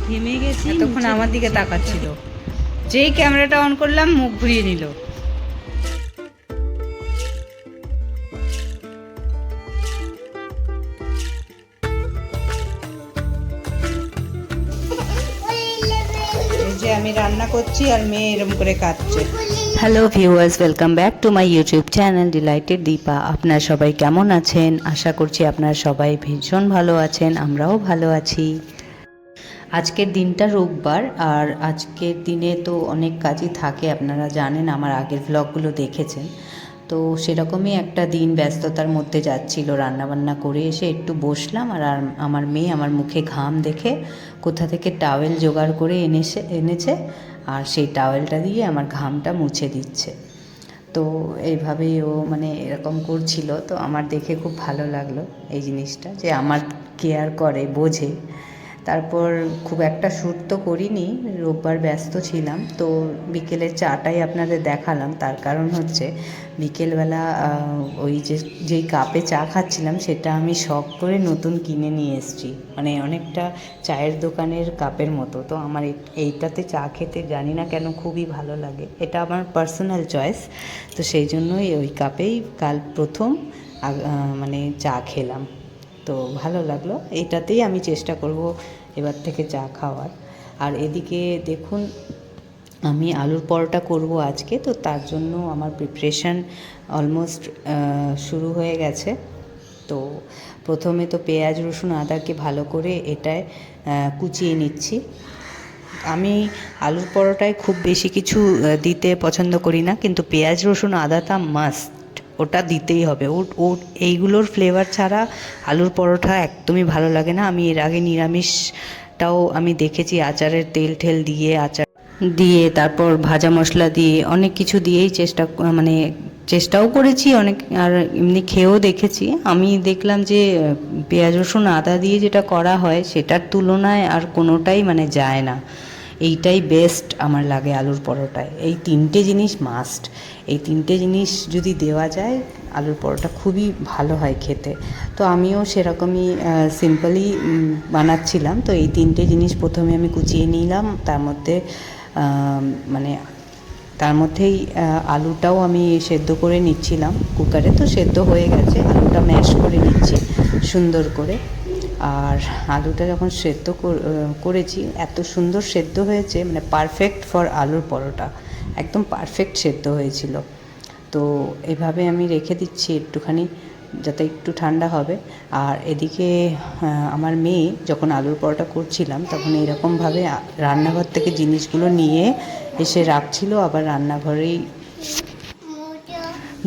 ঘেমে গেছি। এতক্ষণ আমার দিকে তাকাচ্ছিল, যেই ক্যামেরাটা অন করলাম মুখ ঘুরিয়ে নিল। এই যে আমি রান্না করছি আর মেয়ে এরম করে কাঁদছে। Hello viewers, welcome back to my YouTube channel delighted Deepa. আপনারা সবাই কেমন আছেন? আশা করছি আপনারা সবাই ভীষণ ভালো আছেন, আমরাও ভালো আছি। আজকের দিনটা রোববার, আর আজকের দিনে তো অনেক কাজই থাকে, আপনারা জানেন, আমার আগের ভ্লগগুলো দেখেছেন। তো সেরকমই একটা দিন ব্যস্ততার মধ্যে যাচ্ছিল। রান্নাবান্না করে এসে একটু বসলাম, আর আমার মেয়ে আমার মুখে ঘাম দেখে কোথা থেকে টাওয়েল জোগাড় করে এনেছে, আর সেই টাওয়েলটা দিয়ে আমার ঘামটা মুছে দিচ্ছে। তো এইভাবেই ও মানে এরকম করছিল, তো আমার দেখে খুব ভালো লাগলো এই জিনিসটা, যে আমার কেয়ার করে, বোঝে। তারপর খুব একটা শ্যুট তো করিনি, রোববার ব্যস্ত ছিলাম, তো বিকেলের চাটাই আপনাদের দেখালাম। তার কারণ হচ্ছে বিকেলবেলা ওই যেই কাপে চা খাচ্ছিলাম সেটা আমি শখ করে নতুন কিনে নিয়ে এসেছি, মানে অনেকটা চায়ের দোকানের কাপের মতো। তো আমার এইটাতে চা খেতে জানি না কেন খুবই ভালো লাগে, এটা আমার পার্সোনাল চয়েস। তো সেই জন্যই ওই কাপেই কাল প্রথম মানে চা খেলাম, তো ভালো লাগলো। এইটাতেই আমি চেষ্টা করব এবার থেকে চা খাওয়ার। আর এদিকে দেখুন, আমি আলুর পরোটা করব আজকে, তো তার জন্য আমার প্রিপারেশান অলমোস্ট শুরু হয়ে গেছে। তো প্রথমে তো পেঁয়াজ রসুন আদাকে ভালো করে এটায় কুচিয়ে নিচ্ছি। আমি আলুর পরোটায় খুব বেশি কিছু দিতে পছন্দ করি না, কিন্তু পেঁয়াজ রসুন আদাটা মাস্ট, ওটা দিতেই হবে। ও এইগুলোর ফ্লেভার ছাড়া আলুর পরোটা একদমই ভালো লাগে না। আমি এর আগে নিরামিষটাও আমি দেখেছি আচারের তেল ঠেল দিয়ে, আচার দিয়ে, তারপর ভাজা মশলা দিয়ে, অনেক কিছু দিয়েই মানে চেষ্টাও করেছি অনেক, আর এমনি খেয়েও দেখেছি। আমি দেখলাম যে পেঁয়াজ রসুন আদা দিয়ে যেটা করা হয় সেটার তুলনায় আর কোনোটাই মানে যায় না। এইটাই বেস্ট আমার লাগে আলুর পরোটায়। এই তিনটে জিনিস মাস্ট, এই তিনটে জিনিস যদি দেওয়া যায় আলুর পরোটা খুবই ভালো হয় খেতে। তো আমিও সেরকমই সিম্পলি বানাচ্ছিলাম। তো এই তিনটে জিনিস প্রথমে আমি কুচিয়ে নিলাম, তার মধ্যে মানে তার মধ্যেই আলুটাও আমি সেদ্ধ করে নিচ্ছিলাম কুকারে। তো সেদ্ধ হয়ে গেছে, আলুটা ম্যাশ করে নিচ্ছি সুন্দর করে। আর আলুটা যখন সেদ্ধ করেছি, এত সুন্দর সেদ্ধ হয়েছে, মানে পারফেক্ট ফর আলুর পরোটা, একদম পারফেক্ট সেদ্ধ হয়েছিল। তো এভাবে আমি রেখে দিচ্ছি একটুখানি, যাতে একটু ঠান্ডা হবে। আর এদিকে আমার মেয়ে যখন আলুর পরোটা করছিলাম তখন এরকমভাবে রান্নাঘর থেকে জিনিসগুলো নিয়ে এসে রাখছিল, আবার রান্নাঘরেই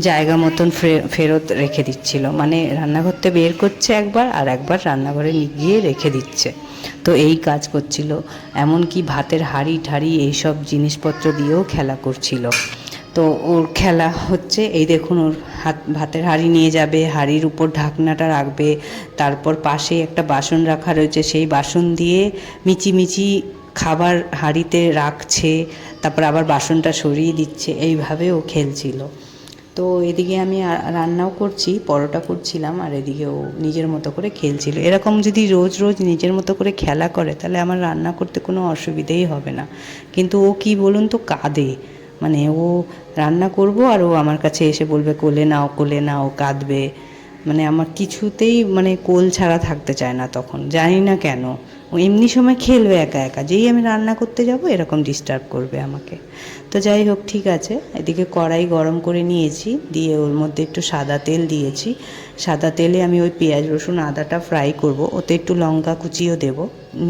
জায়গা মতন ফেরত রেখে দিচ্ছিল, মানে রান্নাঘর থেকে বের করছে একবার, আর একবার রান্নাঘরে গিয়ে রেখে দিচ্ছে। তো এই কাজ করছিল, এমনকি ভাতের হাঁড়ি ঠাড়ি এইসব জিনিসপত্র দিয়েও খেলা করছিল। তো ওর খেলা হচ্ছে, এই দেখুন, ওর ভাতের হাঁড়ি নিয়ে যাবে, হাঁড়ির উপর ঢাকনাটা রাখবে, তারপর পাশে একটা বাসন রাখা রয়েছে, সেই বাসন দিয়ে মিচিমিচি খাবার হাঁড়িতে রাখছে, তারপর আবার বাসনটা সরিয়ে দিচ্ছে, এইভাবে ও খেলছিল। তো এদিকে আমি রান্নাও করছি, পরোটা করছিলাম, আর এদিকে ও নিজের মতো করে খেলছিল। এরকম যদি রোজ রোজ নিজের মতো করে খেলা করে তাহলে আমার রান্না করতে কোনো অসুবিধেই হবে না। কিন্তু ও কি বলুন তো, কাঁদে, মানে ও রান্না করব আর ও আমার কাছে এসে বলবে কোলে নাও কোলে নাও, কাঁদবে। মানে আমার কিছুতেই মানে কোল ছাড়া থাকতে চায় না তখন, জানি না কেন। ও এমনি সময় খেলবে একা একা, যেই আমি রান্না করতে যাব এরকম ডিস্টার্ব করবে আমাকে। তো যাই হোক, ঠিক আছে। এদিকে কড়াই গরম করে নিয়েছি, দিয়ে ওর মধ্যে একটু সাদা তেল দিয়েছি। সাদা তেলে আমি ওই পেঁয়াজ রসুন আদাটা ফ্রাই করব, ওতে একটু লঙ্কা কুচিও দেব,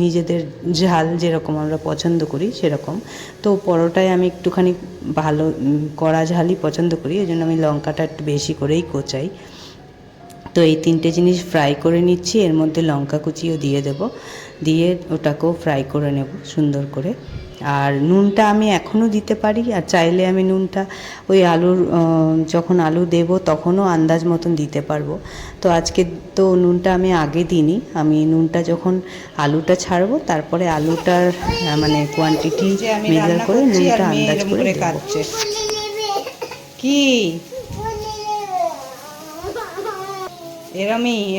নিজেদের ঝাল যেরকম আমরা পছন্দ করি সেরকম। তো পরোটায় আমি একটুখানি ভালো কড়া ঝালই পছন্দ করি, এই জন্য আমি লঙ্কাটা একটু বেশি করেই কোচাই। তো এই তিনটে জিনিস ফ্রাই করে নিচ্ছি, এর মধ্যে লঙ্কা কুচিও দিয়ে দেব, দিয়ে ওটাকেও ফ্রাই করে নেব সুন্দর করে। আর নুনটা আমি এখনও দিতে পারি, আর চাইলে আমি নুনটা ওই আলুর যখন আলু দেব তখনও আন্দাজ মতন দিতে পারবো। তো আজকে তো নুনটা আমি আগে দিইনি, আমি নুনটা যখন আলুটা ছাড়বো তারপরে আলুটার মানে কোয়ান্টিটি মেজার করে নুনটা আন্দাজ করে দেবো। কি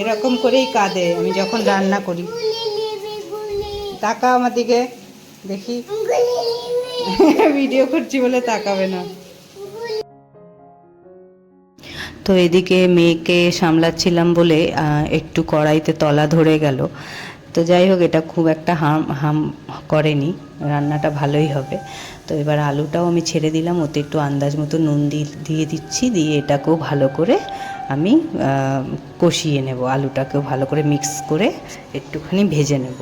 এরকম করেই কাঁদে আমি যখন রান্না করি। তাকা আমার দিকে দেখি। ভিডিও করছি বলে তাকাবে না। তো এদিকে মেয়েকে সামলাচ্ছিলাম বলে একটু কড়াইতে তলা ধরে গেল। তো যাই হোক, এটা খুব একটা হাম করেনি, রান্নাটা ভালোই হবে। তো এবার আলুটাও আমি ছেড়ে দিলাম, ওতে একটু আন্দাজ মতো নুন দিয়ে দিচ্ছি, দিয়ে এটাকেও ভালো করে আমি কষিয়ে নেব। আলুটাকেও ভালো করে মিক্স করে একটুখানি ভেজে নেব,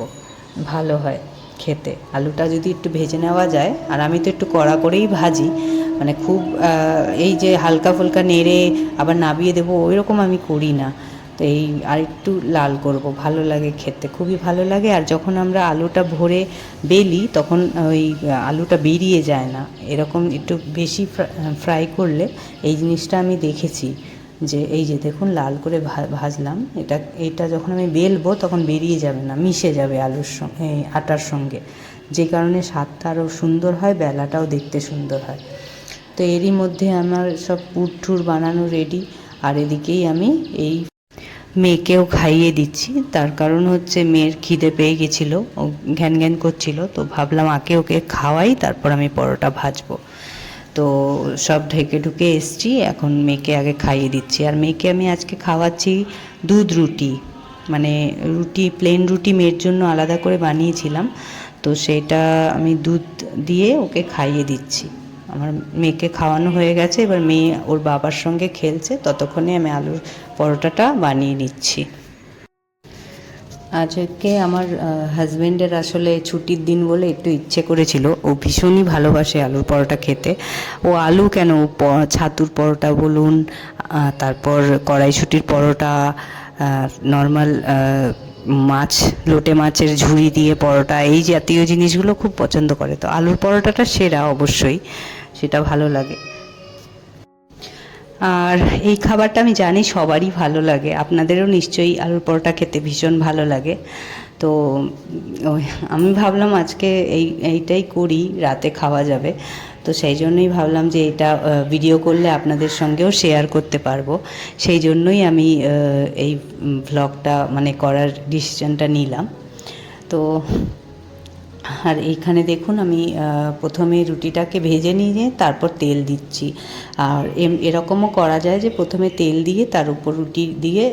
ভালো হয় খেতে। আলুটা যদি একটু ভেজে নেওয়া যায়, আর আমি তো একটু কড়া করেই ভাজি, মানে খুব এই যে হালকা ফুলকা নেড়ে আবার নাবিয়ে দেবো ওই রকম আমি করি না। তো এই আর একটু লাল করব, ভালো লাগে খেতে, খুবই ভালো লাগে। আর যখন আমরা আলুটা ভরে বেলি তখন ওই আলুটা বেরিয়ে যায় না, এরকম একটু বেশি ফ্রাই করলে এই জিনিসটা আমি দেখেছি। যে এই যে দেখুন লাল করে ভাজলাম, এটা যখন আমি বেলবো তখন বেরিয়ে যাবে না, মিশে যাবে আলুর সঙ্গে, আটার সঙ্গে, যে কারণে স্বাদটা আরও সুন্দর হয়, বেলাটাও দেখতে সুন্দর হয়। তো এরই মধ্যে আমার সব পুরঠুর বানানো রেডি। আর এদিকেই আমি এই মেয়েকেও খাইয়ে দিচ্ছি, তার কারণ হচ্ছে মেয়ের খিদে পেয়ে গেছিলো, ও ঘ্যান ঘ্যান করছিল, তো ভাবলাম ওকে খাওয়াই, তারপর আমি পরোটা ভাজবো। তো সব ঢেকে ঢুকে এসছি, এখন মেয়েকে আগে খাইয়ে দিচ্ছি। আর মেয়েকে আমি আজকে খাওয়াচ্ছি দুধ রুটি, মানে রুটি, প্লেন রুটি মেয়ের জন্য আলাদা করে বানিয়েছিলাম, তো সেটা আমি দুধ দিয়ে ওকে খাইয়ে দিচ্ছি। আমার মেয়েকে খাওয়ানো হয়ে গেছে, এবার মেয়ে ওর বাবার সঙ্গে খেলছে, ততক্ষণে আমি আলুর পরোটাটা বানিয়ে নিচ্ছি। আজকে আমার হাজব্যান্ডের আসলে ছুটির দিন বলে একটু ইচ্ছে করেছিল, ও ভীষণই ভালোবাসে আলুর পরোটা খেতে। ও আলু কেন, ছাতুর পরোটা বলুন, তারপর কড়াইশুঁটির পরোটা, নর্মাল মাছ, লোটে মাছের ঝুড়ি দিয়ে পরোটা, এই জাতীয় জিনিসগুলো খুব পছন্দ করে। তো আলুর পরোটাটা সেরা, অবশ্যই সেটা ভালো লাগে। আর এই খাবারটা আমি জানি সবারই ভালো লাগে, আপনাদেরও নিশ্চয়ই আলুর পরোটা খেতে ভীষণ ভালো লাগে। তো আমি ভাবলাম আজকে এইটাই করি, রাতে খাওয়া যাবে, তো সেই জন্যই ভাবলাম যে এটা ভিডিও করলে আপনাদের সঙ্গেও শেয়ার করতে পারবো, সেই জন্যই আমি এই ভ্লগটা মানে করার ডিসিশনটা নিলাম। তো আর এইখানে দেখুন আমি প্রথমে রুটিটাকে ভেজে নিয়ে তারপর তেল দিচ্ছি। আর এরকমও করা যায় যে প্রথমে তেল দিয়ে তার উপর রুটি দিয়ে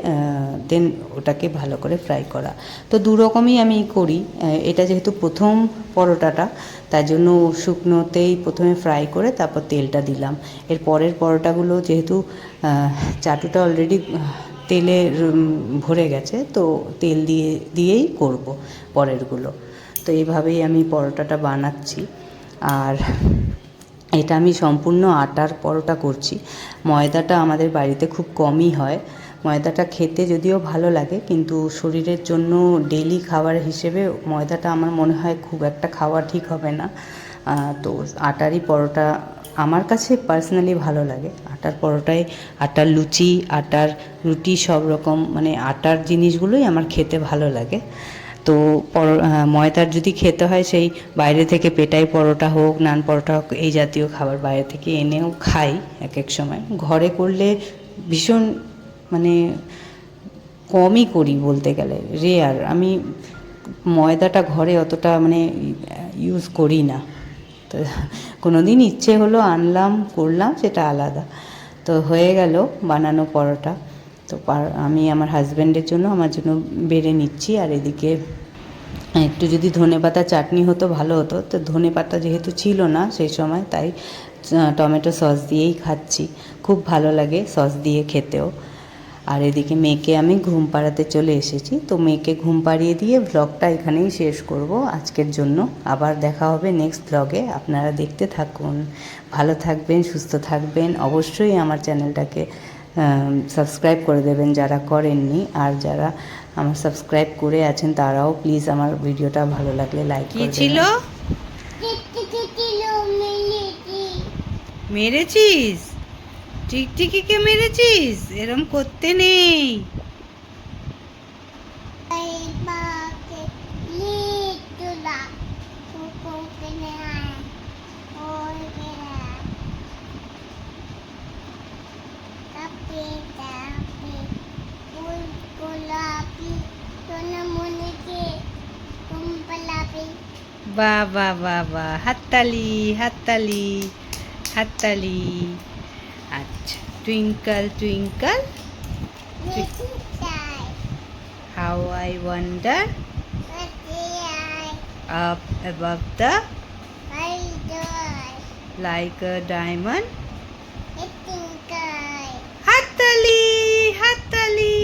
দেন ওটাকে ভালো করে ফ্রাই করা। তো দু রকমই আমি করি। এটা যেহেতু প্রথম পরোটাটা, তাই জন্য শুকনোতেই প্রথমে ফ্রাই করে তারপর তেলটা দিলাম। এর পরের পরোটাগুলো যেহেতু চাটুটা অলরেডি তেলে ভরে গেছে, তো তেল দিয়েই করব পরেরগুলো। তো এইভাবেই আমি পরোটাটা বানাচ্ছি। আর এটা আমি সম্পূর্ণ আটার পরোটা করছি, ময়দাটা আমাদের বাড়িতে খুব কমই হয়। ময়দাটা খেতে যদিও ভালো লাগে, কিন্তু শরীরের জন্য ডেইলি খাবার হিসেবে ময়দাটা আমার মনে হয় খুব একটা খাওয়া ঠিক হবে না। তো আটারই পরোটা আমার কাছে পার্সোনালি ভালো লাগে। আটার পরোটায় আটার লুচি, আটার রুটি, সব রকম মানে আটার জিনিসগুলোই আমার খেতে ভালো লাগে। তো ময়দার যদি খেতে হয়, সেই বাইরে থেকে পেটাই পরোটা হোক, নান পরোটা হোক, এই জাতীয় খাবার বাইরে থেকে এনেও খাই এক এক সময়। ঘরে করলে ভীষণ মানে কমই করি বলতে গেলে, রেয়ার। আমি ময়দাটা ঘরে অতটা মানে ইউজ করি না। তো কোনো দিন ইচ্ছে হলো আনলাম, করলাম, সেটা আলাদা। তো হয়ে গেল বানানো পরোটা। তো আমি আমার হাজব্যান্ডের জন্য, আমার জন্য বেড়ে নিচ্ছি। আর এদিকে একটু যদি ধনেপাতা চাটনি হতো ভালো হতো, তো ধনেপাতা যেহেতু ছিল না সেই সময়, তাই টমেটো সস দিয়েই খাচ্ছি, খুব ভালো লাগে সস দিয়ে খেতেও। আর এদিকে মেয়েকে আমি ঘুম পাড়াতে চলে এসেছি। তো মেয়েকে ঘুম পাড়িয়ে দিয়ে ব্লগটা এখানেই শেষ করব আজকের জন্য। আবার দেখা হবে নেক্সট ব্লগে, আপনারা দেখতে থাকুন। ভালো থাকবেন, সুস্থ থাকবেন। অবশ্যই আমার চ্যানেলটাকে সাবস্ক্রাইব করে দেবেন যারা করেননি, আর যারা আমার সাবস্ক্রাইব করে আছেন তারাও প্লিজ আমার ভিডিওটা ভালো লাগলে লাইক করে দেবেন। মেরেছিস? টিকটিকিকে মেরেছিস? এরম করতে নেই। Gulapi, sono monete, kumpalapi. বাহ বাহ বাহ বাহ, হাততালি হাততালি হাততালি। আচ্ছা, twinkle twinkle how I wonder up above the like a diamond. হাততালি হাততালি।